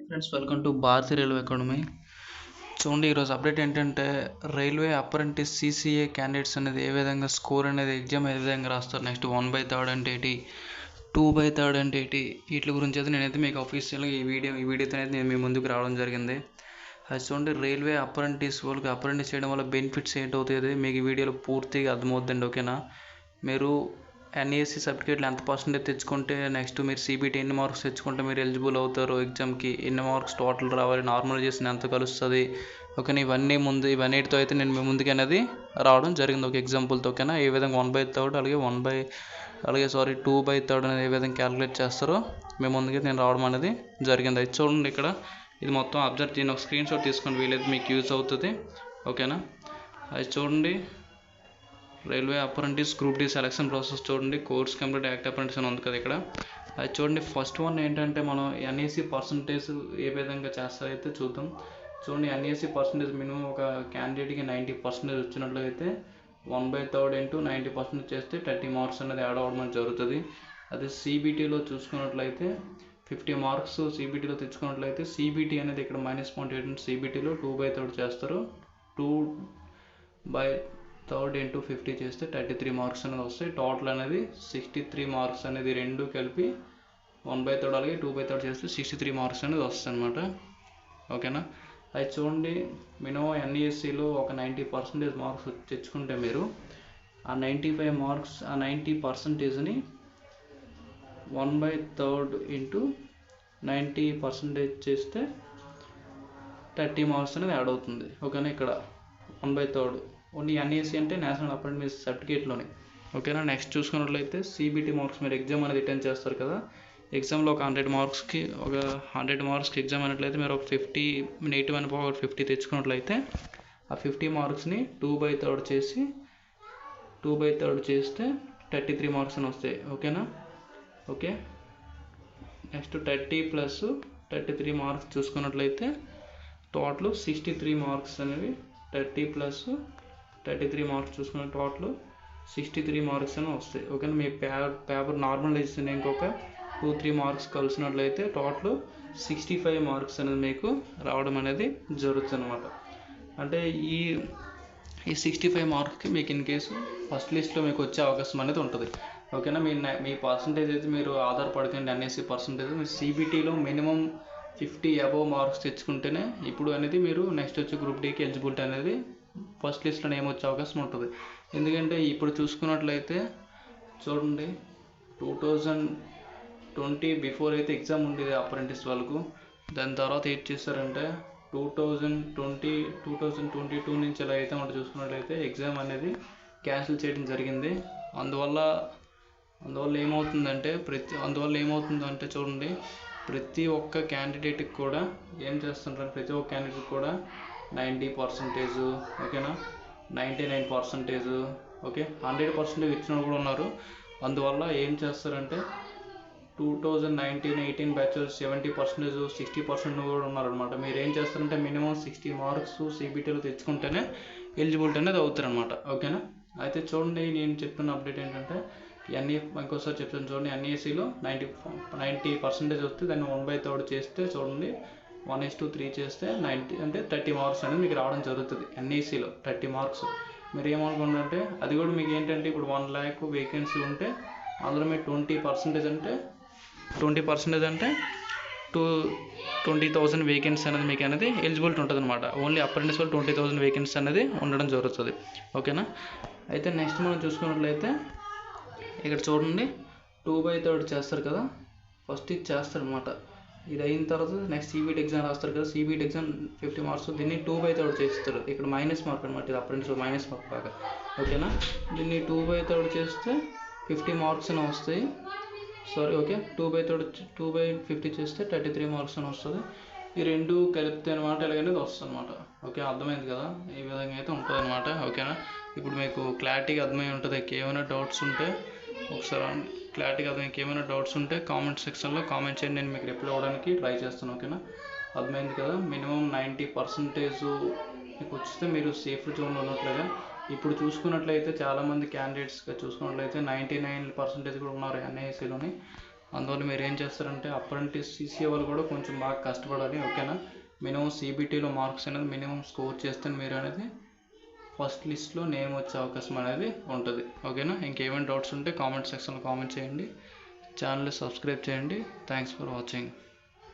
Friends, welcome to Bharatiya railway academy. చూడండి, ఈరోజు update ఏంటంటే రైల్వే అప్రెంటిస్ CCA క్యాండిడేట్స్ అనేది ఏ విధంగా స్కోర్ అనేది ఎగ్జామ్ ఏ విధంగా రాస్తారు, నెక్స్ట్ 1/3 అంటే ఏంటి, 2/3 అంటే ఏంటి, వీటి గురించి అయితే నేనైతే మీకు అఫీషియల్గా ఈ వీడియోతో అయితే నేను మీ ముందుకు రావడం జరిగింది. అది చూడండి, రైల్వే అప్రెంటిస్ వాళ్ళకి అప్రెంటిస్ చేయడం వల్ల బెనిఫిట్స్ ఏంటవుతుంది మీకు ఈ వీడియోలో పూర్తిగా అర్థమవుతుందండి. ఓకేనా, మీరు NESC సర్టిఫికేట్లు ఎంత పర్సెంటేజ్ తెచ్చుకుంటే, నెక్స్ట్ మీరు CBT ఎన్ని మార్క్స్ తెచ్చుకుంటే మీరు ఎలిజిబుల్ అవుతారు, ఎగ్జామ్కి ఎన్ని మార్క్స్ టోటల్ రావాలి, నార్మలైజేషన్ ఎంత కలుస్తుంది, ఓకేనా, ఇవన్నిటితో అయితే నేను మీ ముందుకు అనేది రావడం జరిగింది ఒక ఎగ్జాంపుల్తో. ఓకేనా, ఏ విధంగా 1/3 అలాగే 2/3 అనేది ఏ విధంగా క్యాలిక్యులేట్ చేస్తారో మీ ముందుకి నేను రావడం అనేది జరిగింది. అది చూడండి, ఇక్కడ ఇది మొత్తం అబ్జర్వ్ చేయండి, ఒక స్క్రీన్ షాట్ తీసుకోండి, వీలైతే మీకు యూజ్ అవుతుంది. ఓకేనా, అది చూడండి, railway apprentice group D selection process చూడండి, కోర్స్ కంప్లీట్ యాక్ట్ అప్రెంటిస్ అని ఉంది కదా ఇక్కడ. అది చూడండి, ఫస్ట్ వన్ ఏంటంటే మనం NEC పర్సంటేజ్ ఏ విధంగా చేస్తారైతే చూద్దాం. చూడండి, NEC పర్సంటేజ్ మినిమం ఒక క్యాండిడేట్కి 90% వచ్చినట్లయితే 1/3 ఇంటూ 90% చేస్తే 30 మార్క్స్ అనేది యాడ్ అవ్వడం జరుగుతుంది. అదే CBTలో చూసుకున్నట్లయితే 50 మార్క్స్ CBTలో తెచ్చుకున్నట్లయితే CBT అనేది ఇక్కడ -0.8 CBTలో 2/3 చేస్తారు. 2/3 ఇంటూ 50 చేస్తే 33 మార్క్స్ అనేది వస్తాయి. టోటల్ అనేది 63 మార్క్స్ అనేది రెండు కలిపి 1/3 అలాగే 2/3 చేస్తే 63 మార్క్స్ అనేది వస్తాయి అన్నమాట. ఓకేనా, అది చూడండి, మినిమం NESCలో ఒక 90% మార్క్స్ తెచ్చుకుంటే మీరు ఆ 95 మార్క్స్ ఆ 90%ని 1/3 ఇంటూ 90% చేస్తే 30 మార్క్స్ అనేది యాడ్ అవుతుంది. ఓకేనా, ఇక్కడ 1/3 ఓన్లీ NESC అంటే నేషనల్ అప్రెంటిస్ సర్టిఫికేట్లోనే. ఓకేనా, నెక్స్ట్ చూసుకున్నట్లయితే CBT మార్క్స్ మీరు ఎగ్జామ్ అనేది అటెండ్ చేస్తారు కదా, ఎగ్జామ్లో ఒక 100 మార్క్స్కి ఎగ్జామ్ అయినట్లయితే మీరు ఒక 50 నెగిటివ్ అని 50 తెచ్చుకున్నట్లయితే ఆ 50 మార్క్స్ని 2/3 చేస్తే 33 మార్క్స్ అని వస్తాయి. ఓకేనా, ఓకే, నెక్స్ట్ 30 ప్లస్ 33 మార్క్స్ చూసుకున్నట్లయితే టోటల్ 63 మార్క్స్ అనేవి 30 ప్లస్ 33 మార్క్స్ చూసుకున్న టోటల్ 63 మార్క్స్ అని వస్తాయి. ఓకేనా, మీ పేపర్ నార్మలైజేషన్ ఇంకొక 2-3 మార్క్స్ కలిసినట్లయితే టోటల్ 65 మార్క్స్ అనేది మీకు రావడం అనేది జరుగుతుంది అనమాట. అంటే ఈ 65 మార్క్స్కి మీకు ఇన్ కేసు ఫస్ట్ లిస్ట్లో మీకు వచ్చే అవకాశం అనేది ఉంటుంది. ఓకేనా, మీ పర్సంటేజ్ అయితే మీరు ఆధారపడకండి NESC పర్సంటేజ్. మీరు CBTలో మినిమం 50 అబవ్ మార్క్స్ తెచ్చుకుంటేనే ఇప్పుడు అనేది మీరు నెక్స్ట్ వచ్చే గ్రూప్ డీకి ఎలిజిబిలిటీ అనేది ఫస్ట్ లిస్ట్లో నేమ్ వచ్చే అవకాశం ఉంటుంది. ఎందుకంటే ఇప్పుడు చూసుకున్నట్లయితే చూడండి, 2020 బిఫోర్ అయితే ఎగ్జామ్ ఉండేది అప్రెంటిస్ వాళ్ళకు. దాని తర్వాత ఏం చేశారంటే 2022 నుంచి ఎలా అయితే మనం చూసుకున్నట్లయితే ఎగ్జామ్ అనేది క్యాన్సిల్ చేయడం జరిగింది. అందువల్ల ఏమవుతుందంటే చూడండి, ప్రతి ఒక్క క్యాండిడేట్కి కూడా ఏం చేస్తుంటారు, ప్రతి ఒక్క క్యాండిడేట్ కూడా 90%, ఓకేనా, 99%, ఓకే, 100% ఇచ్చిన కూడా ఉన్నారు. అందువల్ల ఏం చేస్తారంటే 2019-18 బ్యాచెస్ 70%, 60% కూడా ఉన్నారనమాట. మీరు ఏం చేస్తారంటే మినిమం 60 మార్క్స్ CBTలో తెచ్చుకుంటేనే ఎలిజిబిలిటీ అనేది అవుతారనమాట. ఓకేనా, అయితే చూడండి, నేను చెప్తున్న అప్డేట్ ఏంటంటే ఇంకోసారి చెప్తాను చూడండి, NESCలో 90% వస్తే దాన్ని 1/3 చేస్తే చూడండి 1:3 చేస్తే 90 అంటే 30 మార్క్స్ అనేది మీకు రావడం జరుగుతుంది. NESCలో 30 మార్క్స్. మీరు ఏమనుకుంటారంటే అది కూడా మీకు ఏంటంటే ఇప్పుడు 1 lakh వేకెన్సీ ఉంటే అందులో మీరు 20% అంటే 20,000 వేకెన్సీ అనేది మీకు అనేది ఎలిజిబిలిటీ ఉంటుంది అనమాట. ఓన్లీ అప్రెంటిస్ వాళ్ళు 20,000 వేకెన్సీ అనేది ఉండడం జరుగుతుంది. ఓకేనా, అయితే నెక్స్ట్ మనం చూసుకున్నట్లయితే ఇక్కడ చూడండి 2/3 చేస్తారు కదా, ఫస్ట్ ఇది చేస్తారు అనమాట. ఇది అయిన తర్వాత నెక్స్ట్ CBT ఎగ్జామ్ రాస్తారు కదా, CBT ఎగ్జామ్ 50 మార్క్స్ దీన్ని 2/3 చేస్తారు. ఇక్కడ మైనస్ మార్క్ అనమాట, ఇది అప్రెంటిస్ మైనస్ మార్క్ బాగా. ఓకేనా, దీన్ని 2/3 చేస్తే 50 మార్క్స్ అని వస్తాయి. ఓకే, 2/50 చేస్తే 33 మార్క్స్ అని వస్తుంది. ఈ రెండు కలిపితే అనమాట ఇలాగనేది వస్తుంది అనమాట. ఓకే, అర్థమైంది కదా, ఈ విధంగా అయితే ఉంటుంది అనమాట. ఓకేనా, ఇప్పుడు మీకు క్లారిటీగా అర్థమై ఉంటుంది. ఏమైనా డౌట్స్ ఉంటే కామెంట్ సెక్షన్లో కామెంట్ చేయండి, నేను మీకు రిప్లై అవ్వడానికి ట్రై చేస్తాను. ఓకేనా, అర్థమైంది కదా, మినిమం 90% మీకు వస్తే మీరు సేఫ్ జోన్లో ఉన్నట్లుగా. ఇప్పుడు చూసుకున్నట్లయితే చాలామంది క్యాండిడేట్స్గా చూసుకున్నట్లయితే 99% కూడా ఉన్నారు NESCలోని. అందువల్ల మీరు ఏం చేస్తారంటే అప్రెంటిస్ CCA వాళ్ళు కూడా కొంచెం బాగా కష్టపడాలి, ఓకేనా. మినిమం CBTలో మార్క్స్ అనేది మినిమం స్కోర్ చేస్తే మీరు అనేది ఫస్ట్ లిస్ట్లో నేమ్ వచ్చే అవకాశం అనేది ఉంటుంది, ఓకేనా. ఇంకేమైనా డౌట్స్ ఉంటే కామెంట్ సెక్షన్లో కామెంట్ చేయండి, ఛానల్ని సబ్స్క్రైబ్ చేయండి. Thanks for watching.